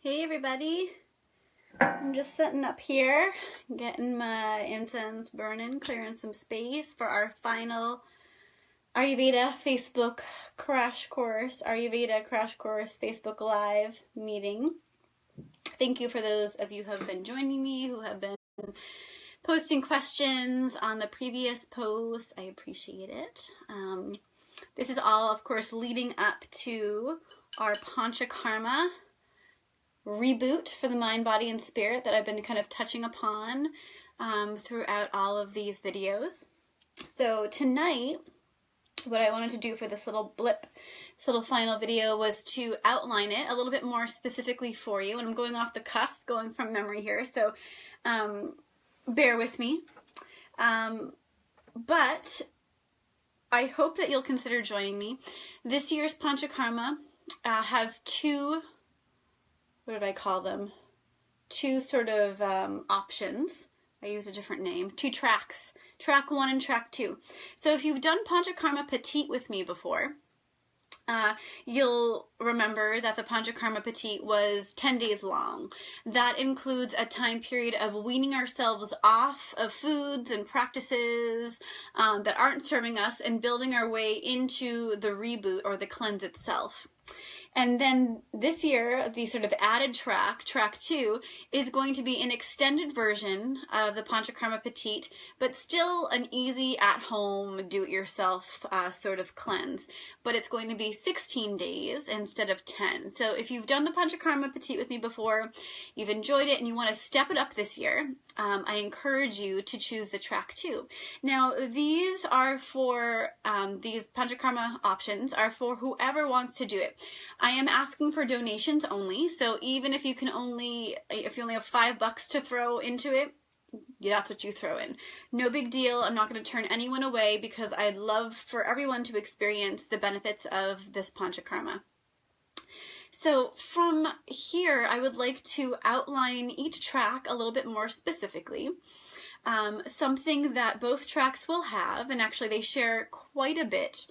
Hey everybody, I'm just sitting up here, getting my incense burning, clearing some space for our final Ayurveda Facebook Crash Course, Ayurveda Crash Course Facebook Live meeting. Thank you for those of you who have been joining me, who have been posting questions on the previous posts. I appreciate it. This is all, of course, leading up to our Panchakarma reboot for the mind, body, and spirit that I've been kind of touching upon throughout all of these videos. So tonight, what I wanted to do for this little blip, this little final video, was to outline it a little bit more specifically for you. And I'm going off the cuff, going from memory here, so bear with me. But I hope that you'll consider joining me. This year's Panchakarma has two, what did I call them? Two sort of options. I use a different name. Two tracks. Track 1 and track 2. So if you've done Panchakarma Petite with me before, you'll remember that the Panchakarma Petite was 10 days long. That includes a time period of weaning ourselves off of foods and practices that aren't serving us and building our way into the reboot or the cleanse itself. And then this year, the sort of added track 2, is going to be an extended version of the Panchakarma Petite, but still an easy at-home, do-it-yourself sort of cleanse. But it's going to be 16 days instead of 10. So if you've done the Panchakarma Petite with me before, you've enjoyed it, and you want to step it up this year, I encourage you to choose the track 2. Now, these are for, these Panchakarma options are for whoever wants to do it. I am asking for donations only, so even if you only have $5 to throw into it, that's what you throw in. No big deal. I'm not going to turn anyone away because I'd love for everyone to experience the benefits of this Panchakarma. So from here, I would like to outline each track a little bit more specifically. Something that both tracks will have, and actually they share quite a bit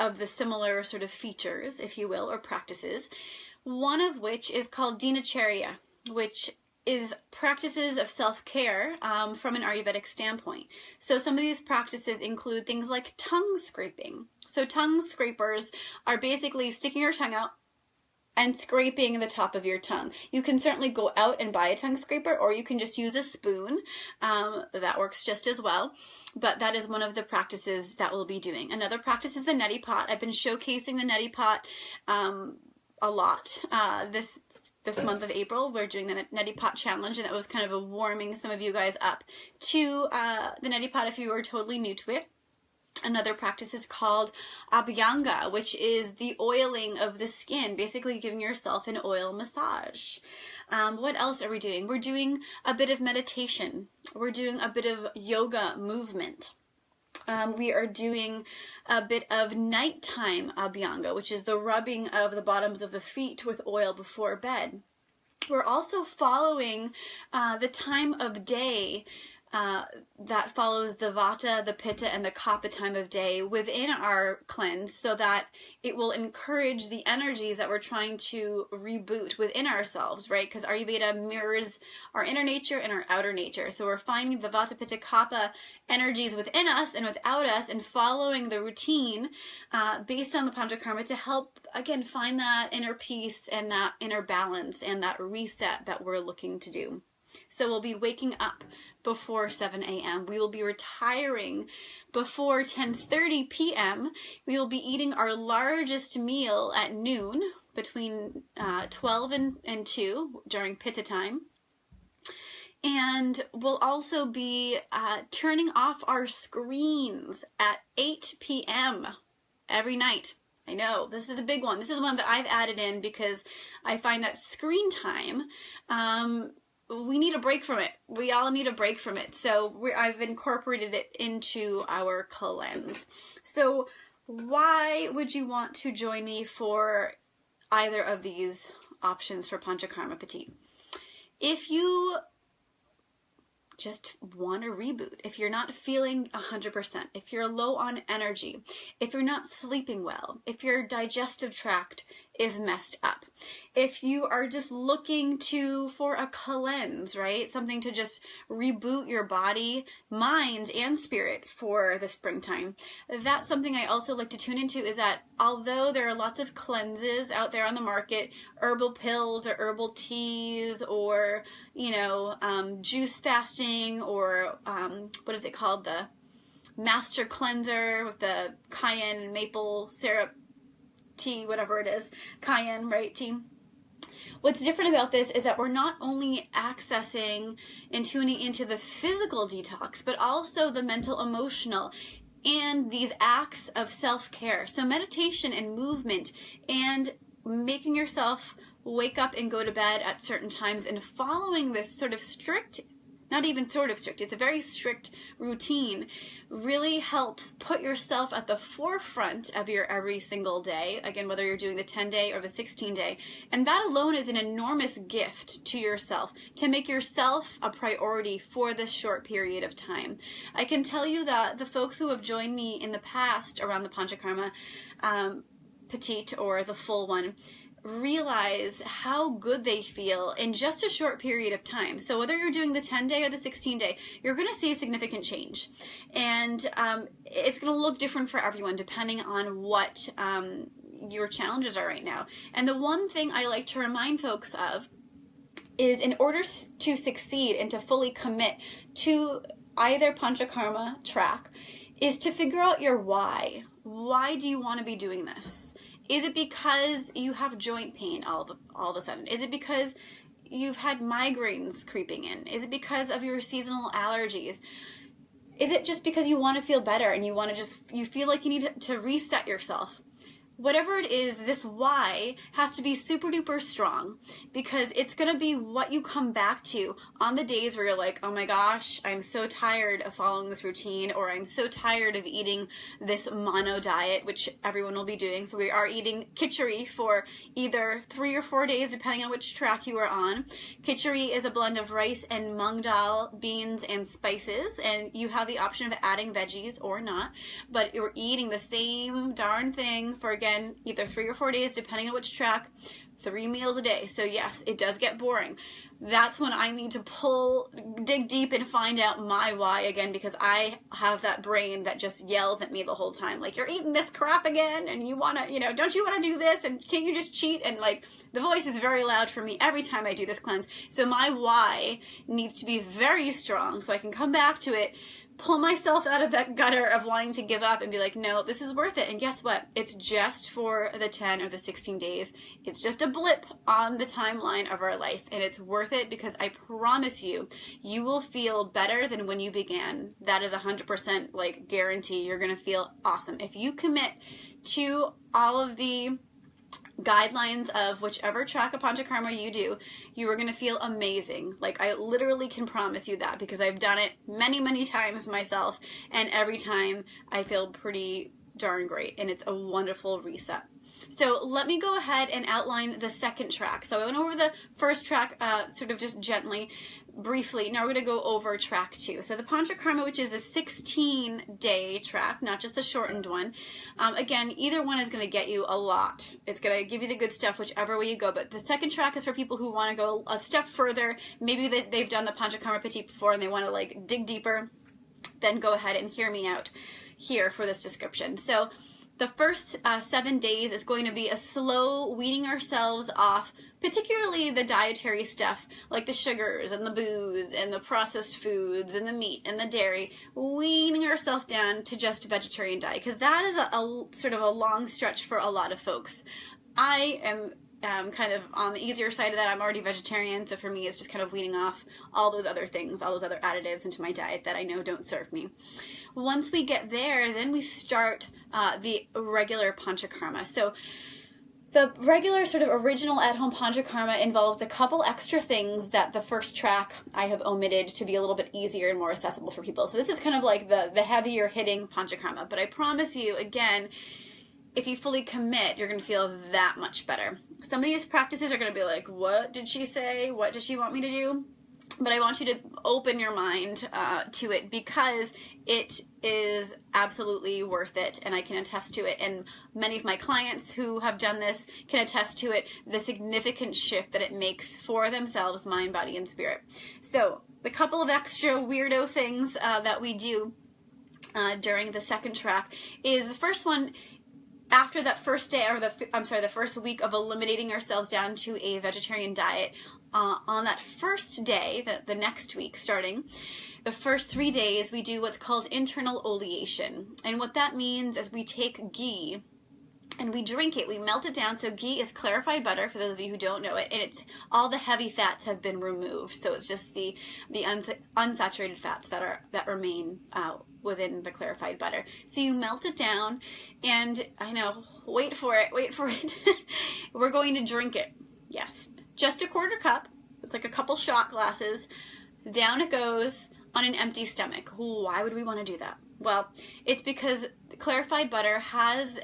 of the similar sort of features, if you will, or practices, one of which is called Dinacharya, which is practices of self-care from an Ayurvedic standpoint. So some of these practices include things like tongue scraping. So tongue scrapers are basically sticking your tongue out and scraping the top of your tongue. You can certainly go out and buy a tongue scraper, or you can just use a spoon. That works just as well. But that is one of the practices that we'll be doing. Another practice is the neti pot. I've been showcasing the neti pot a lot. This month of April, we're doing the neti pot challenge, and that was kind of a warming some of you guys up to the neti pot if you were totally new to it. Another practice is called Abhyanga, which is the oiling of the skin, basically giving yourself an oil massage. What else are we doing? We're doing a bit of meditation. We're doing a bit of yoga movement. We are doing a bit of nighttime Abhyanga, which is the rubbing of the bottoms of the feet with oil before bed. We're also following the time of day that follows the Vata, the Pitta, and the Kapha time of day within our cleanse, so that it will encourage the energies that we're trying to reboot within ourselves, right? Because Ayurveda mirrors our inner nature and our outer nature. So we're finding the Vata, Pitta, Kapha energies within us and without us, and following the routine based on the Panchakarma to help, again, find that inner peace and that inner balance and that reset that we're looking to do. So we'll be waking up before 7 a.m. We will be retiring before 10:30 p.m. We will be eating our largest meal at noon, between 12 and 2 during Pitta time. And we'll also be turning off our screens at 8 p.m. every night. I know, this is a big one. This is one that I've added in because I find that screen time, we need a break from it. We all need a break from it. So I've incorporated it into our cleanse. So why would you want to join me for either of these options for Panchakarma Petite? If you just want a reboot, if you're not feeling 100%, if you're low on energy, if you're not sleeping well, if your digestive tract is messed up, If you are just looking for a cleanse, right? Something to just reboot your body, mind, and spirit for the springtime. That's something I also like to tune into, is that although there are lots of cleanses out there on the market, herbal pills or herbal teas or, juice fasting or what is it called? The master cleanser with the cayenne and maple syrup tea, whatever it is, cayenne, right, tea. What's different about this is that we're not only accessing and tuning into the physical detox, but also the mental, emotional, and these acts of self-care. So meditation and movement and making yourself wake up and go to bed at certain times and following this sort of strict, not even sort of strict, it's a very strict routine, really helps put yourself at the forefront of your every single day. Again, whether you're doing the 10-day or the 16-day. And that alone is an enormous gift to yourself, to make yourself a priority for this short period of time. I can tell you that the folks who have joined me in the past around the Panchakarma Petite or the full one, realize how good they feel in just a short period of time. So whether you're doing the 10-day or the 16-day, you're going to see a significant change. And it's going to look different for everyone depending on what your challenges are right now. And the one thing I like to remind folks of is, in order to succeed and to fully commit to either Panchakarma track, is to figure out your why. Why do you want to be doing this? Is it because you have joint pain all of a sudden? Is it because you've had migraines creeping in? Is it because of your seasonal allergies? Is it just because you want to feel better and you feel like you need to reset yourself? Whatever it is, this why has to be super duper strong, because it's going to be what you come back to on the days where you're like, oh my gosh, I'm so tired of following this routine, or I'm so tired of eating this mono diet, which everyone will be doing. So we are eating khichdi for either 3 or 4 days, depending on which track you are on. Khichdi is a blend of rice and mung dal, beans, and spices, and you have the option of adding veggies or not, but you're eating the same darn thing for, again, either 3 or 4 days, depending on which track, 3 meals a day. So yes, it does get boring. That's when I need to dig deep and find out my why again, because I have that brain that just yells at me the whole time. Like, you're eating this crap again, and you want to, don't you want to do this? And can't you just cheat? And like, the voice is very loud for me every time I do this cleanse. So my why needs to be very strong so I can come back to it, pull myself out of that gutter of wanting to give up and be like, no, this is worth it. And guess what? It's just for the 10 or the 16 days. It's just a blip on the timeline of our life. And it's worth it, because I promise you, you will feel better than when you began. That is 100% like guarantee. You're going to feel awesome. If you commit to all of the guidelines of whichever track of Panchakarma you do, you are going to feel amazing. Like, I literally can promise you that, because I've done it many, many times myself, and every time I feel pretty darn great, and it's a wonderful reset. So let me go ahead and outline the second track. So I went over the first track sort of just gently, briefly. Now we're going to go over track 2. So the Panchakarma, which is a 16-day track, not just the shortened one. Again, either one is going to get you a lot. It's going to give you the good stuff whichever way you go. But the second track is for people who want to go a step further. Maybe they've done the Panchakarma Petite before and they want to like dig deeper. Then go ahead and hear me out here for this description. So the first 7 days is going to be a slow weaning ourselves off, particularly the dietary stuff like the sugars and the booze and the processed foods and the meat and the dairy, weaning ourselves down to just a vegetarian diet, because that is a sort of a long stretch for a lot of folks. I am kind of on the easier side of that. I'm already vegetarian, so for me it's just kind of weaning off all those other things, all those other additives into my diet that I know don't serve me. Once we get there, then we start the regular Panchakarma. So the regular sort of original at-home Panchakarma involves a couple extra things that the first track I have omitted to be a little bit easier and more accessible for people. So this is kind of like the heavier hitting Panchakarma. But I promise you, again, if you fully commit, you're going to feel that much better. Some of these practices are going to be like, what did she say? What does she want me to do? but I want you to open your mind to it, because it is absolutely worth it, and I can attest to it, and many of my clients who have done this can attest to it, the significant shift that it makes for themselves, mind, body, and spirit. So the couple of extra weirdo things that we do during the second track is, the first one, after that first day, or the first week of eliminating ourselves down to a vegetarian diet, on that first day, the next week starting, the first 3 days, we do what's called internal oleation. And what that means is we take ghee and we drink it, we melt it down. So ghee is clarified butter, for those of you who don't know it, and it's all the heavy fats have been removed. So it's just the unsaturated fats that remain within the clarified butter. So you melt it down, and I know, wait for it. We're going to drink it. Yes, just a quarter cup. It's like a couple shot glasses. Down it goes on an empty stomach. Why would we want to do that? Well, it's because clarified butter has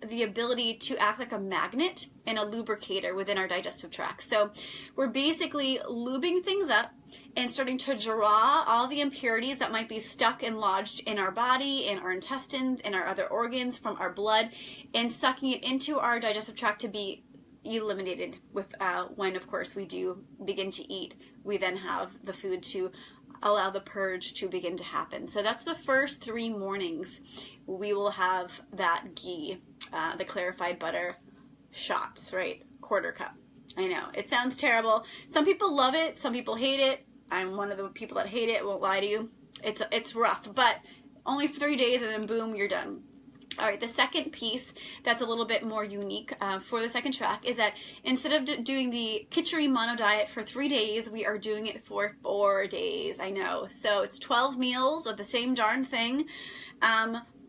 the ability to act like a magnet and a lubricator within our digestive tract. So we're basically lubing things up and starting to draw all the impurities that might be stuck and lodged in our body, in our intestines, in our other organs, from our blood, and sucking it into our digestive tract to be eliminated with when, of course, we do begin to eat. We then have the food to allow the purge to begin to happen. So that's the first 3 mornings. We will have that ghee, the clarified butter shots, right? Quarter cup. I know, it sounds terrible. Some people love it, some people hate it. I'm one of the people that hate it, won't lie to you. It's rough, but only 3 days and then boom, you're done. All right, the second piece that's a little bit more unique for the second track is that instead of doing the Kashmiri mono diet for 3 days, we are doing it for 4 days. I know. So it's 12 meals of the same darn thing.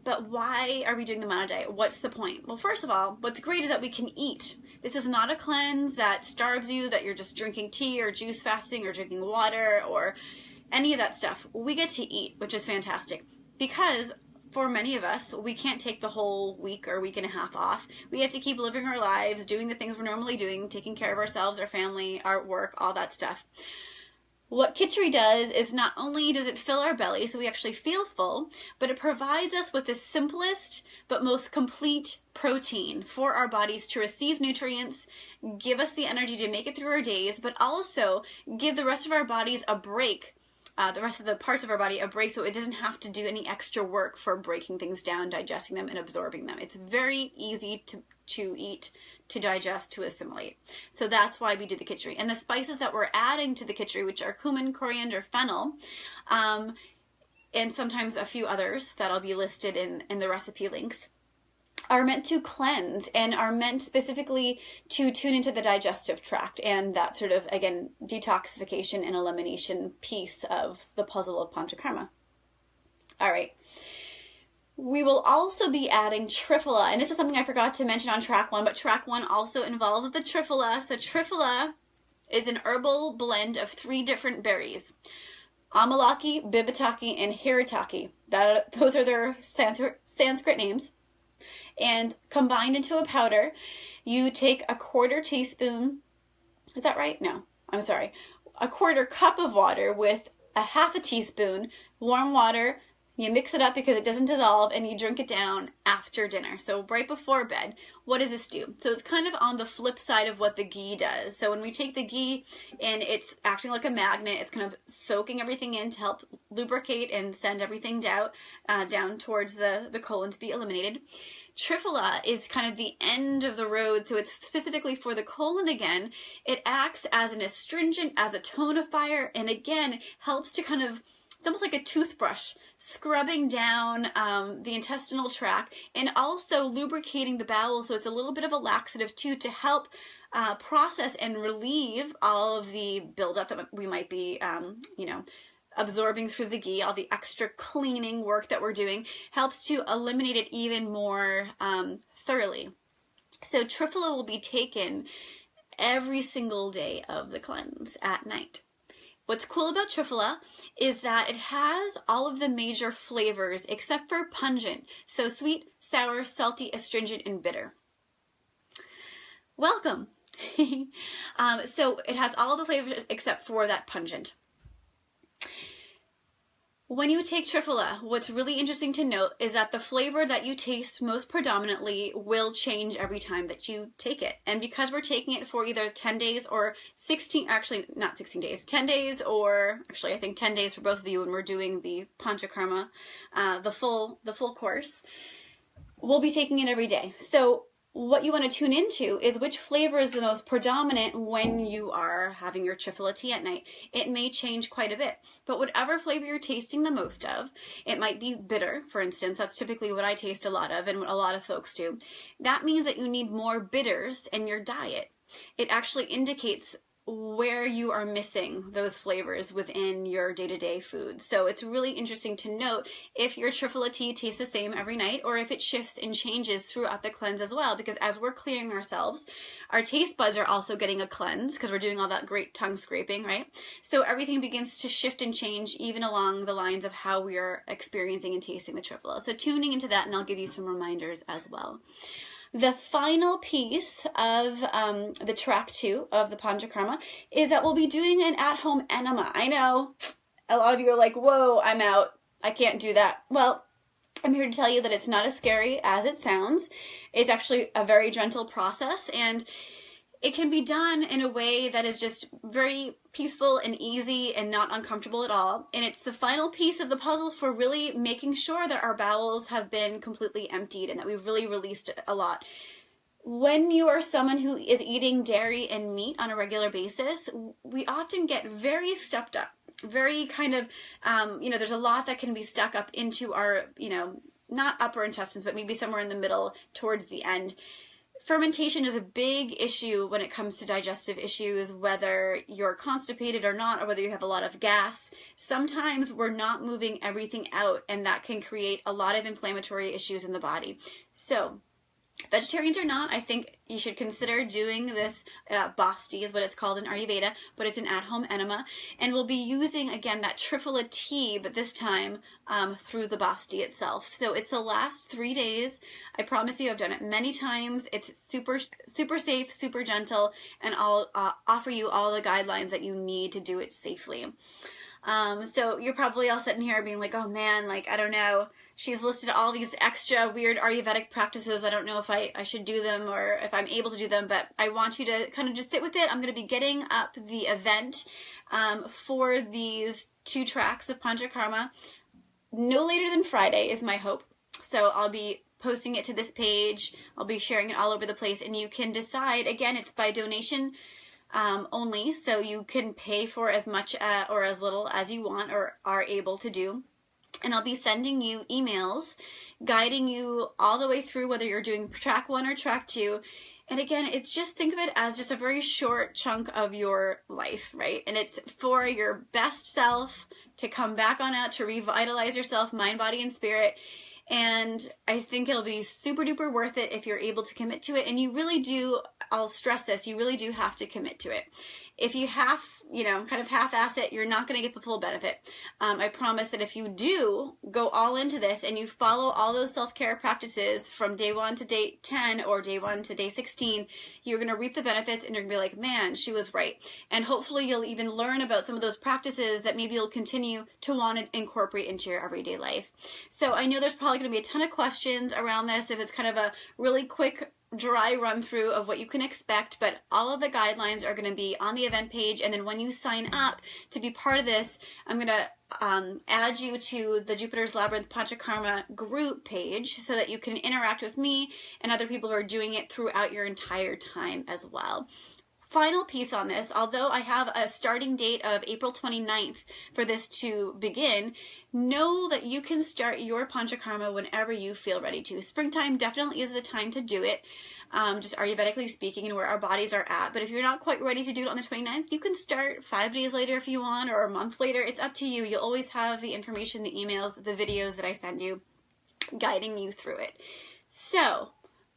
But why are we doing the mono diet? What's the point? Well, first of all, what's great is that we can eat. This is not a cleanse that starves you, that you're just drinking tea or juice fasting or drinking water or any of that stuff. We get to eat, which is fantastic, because for many of us, we can't take the whole week or week and a half off. We have to keep living our lives, doing the things we're normally doing, taking care of ourselves, our family, our work, all that stuff. What Kashmiri does is not only does it fill our belly, so we actually feel full, but it provides us with the simplest but most complete protein for our bodies to receive nutrients, give us the energy to make it through our days, but also give the rest of our bodies a break, the rest of the parts of our body a break, so it doesn't have to do any extra work for breaking things down, digesting them, and absorbing them. It's very easy to eat, to digest, to assimilate. So that's why we do the Kashmiri. And the spices that we're adding to the Kashmiri, which are cumin, coriander, fennel, and sometimes a few others that'll be listed in the recipe links, are meant to cleanse and are meant specifically to tune into the digestive tract and that sort of, again, detoxification and elimination piece of the puzzle of Panchakarma. All right. We will also be adding triphala, and this is something I forgot to mention on track 1, but track 1 also involves the triphala. So triphala is an herbal blend of 3 different berries: amalaki, bibitaki, and hirataki. Those are their Sanskrit names. And combined into a powder, you take a 1/4 teaspoon, is that right? No, I'm sorry. A 1/4 cup of water with a 1/2 teaspoon warm water. You mix it up because it doesn't dissolve, and you drink it down after dinner. So right before bed. What does this do? So it's kind of on the flip side of what the ghee does. So when we take the ghee and it's acting like a magnet, it's kind of soaking everything in to help lubricate and send everything down towards the colon to be eliminated. Triphala is kind of the end of the road, so it's specifically for the colon again. It acts as an astringent, as a tonifier, and again, helps to kind of, it's almost like a toothbrush, scrubbing down the intestinal tract and also lubricating the bowel, so it's a little bit of a laxative too, to help process and relieve all of the buildup that we might be, absorbing through the ghee. All the extra cleaning work that we're doing helps to eliminate it even more thoroughly. So triphala will be taken every single day of the cleanse at night. What's cool about triphala is that it has all of the major flavors except for pungent. So sweet, sour, salty, astringent, and bitter. Welcome. So it has all the flavors except for that pungent. When you take Triphala, what's really interesting to note is that the flavor that you taste most predominantly will change every time that you take it. And because we're taking it for either 10 days or 16, actually not 16 days, 10 days, or actually I think 10 days for both of you when we're doing the Panchakarma, the full course, we'll be taking it every day. So what you want to tune into is which flavor is the most predominant when you are having your Triphala tea at night. It may change quite a bit, but whatever flavor you're tasting the most of, it might be bitter, for instance. That's typically what I taste a lot of and what a lot of folks do. That means that you need more bitters in your diet. It actually indicates where you are missing those flavors within your day-to-day food. So it's really interesting to note if your Triphala tea tastes the same every night or if it shifts and changes throughout the cleanse as well, because as we're clearing ourselves, our taste buds are also getting a cleanse because we're doing all that great tongue scraping, right? So everything begins to shift and change even along the lines of how we are experiencing and tasting the Triphala. So tuning into that, and I'll give you some reminders as well. The final piece of the track 2 of the Panchakarma is that we'll be doing an at-home enema. I know a lot of you are like, whoa, I'm out. I can't do that. Well, I'm here to tell you that it's not as scary as it sounds. It's actually a very gentle process, and it can be done in a way that is just very peaceful and easy and not uncomfortable at all. And it's the final piece of the puzzle for really making sure that our bowels have been completely emptied and that we've really released a lot. When you are someone who is eating dairy and meat on a regular basis, we often get very stuffed up, very kind of, there's a lot that can be stuck up into our, not upper intestines, but maybe somewhere in the middle towards the end. Fermentation is a big issue when it comes to digestive issues, whether you're constipated or not, or whether you have a lot of gas. Sometimes we're not moving everything out, and that can create a lot of inflammatory issues in the body. So, vegetarians or not, I think you should consider doing this basti is what it's called in Ayurveda, but it's an at-home enema. And we'll be using, again, that Triphala tea, but this time through the basti itself. So it's the last 3 days. I promise you I've done it many times. It's super, super safe, super gentle, and I'll offer you all the guidelines that you need to do it safely. So you're probably all sitting here being like, oh man, like, I don't know. She's listed all these extra weird Ayurvedic practices. I don't know if I should do them or if I'm able to do them, but I want you to kind of just sit with it. I'm going to be getting up the event for these 2 tracks of Panchakarma no later than Friday is my hope. So I'll be posting it to this page. I'll be sharing it all over the place, and you can decide. Again, it's by donation only, so you can pay for as much or as little as you want or are able to do. And I'll be sending you emails guiding you all the way through whether you're doing track 1 or track 2. And again, it's just, think of it as just a very short chunk of your life, right? And it's for your best self to come back on out, to revitalize yourself, mind, body, and spirit. And I think it'll be super duper worth it if you're able to commit to it. And you really do, I'll stress this, you really do have to commit to it. If you kind of half-ass it, you're not going to get the full benefit. I promise that if you do go all into this and you follow all those self-care practices from day 1 to day 10 or day 1 to day 16, you're going to reap the benefits and you're going to be like, man, she was right. And hopefully you'll even learn about some of those practices that maybe you'll continue to want to incorporate into your everyday life. So I know there's probably going to be a ton of questions around this if it's kind of a really quick dry run through of what you can expect, but all of the guidelines are going to be on the event page. And then when you sign up to be part of this, I'm going to add you to the Jupiter's Labyrinth Panchakarma group page so that you can interact with me and other people who are doing it throughout your entire time as well. Final piece on this, although I have a starting date of April 29th for this to begin, know that you can start your Panchakarma whenever you feel ready to. Springtime definitely is the time to do it, just Ayurvedically speaking, and where our bodies are at. But if you're not quite ready to do it on the 29th, you can start 5 days later if you want, or a month later. It's up to you. You'll always have the information, the emails, the videos that I send you, guiding you through it. So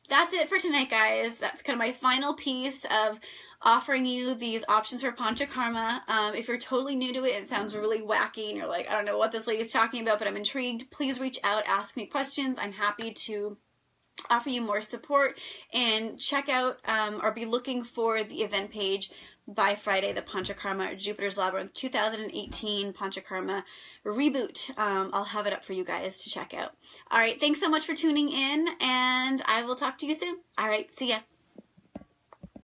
that's it for tonight, guys. That's kind of my final piece of offering you these options for Panchakarma. If you're totally new to it, it sounds really wacky and you're like, I don't know what this lady's talking about, but I'm intrigued. Please reach out, ask me questions. I'm happy to offer you more support, and check out or be looking for the event page by Friday, the Panchakarma Jupiter's Labyrinth 2018 Panchakarma reboot. I'll have it up for you guys to check out. All right, thanks so much for tuning in, and I will talk to you soon. All right, see ya.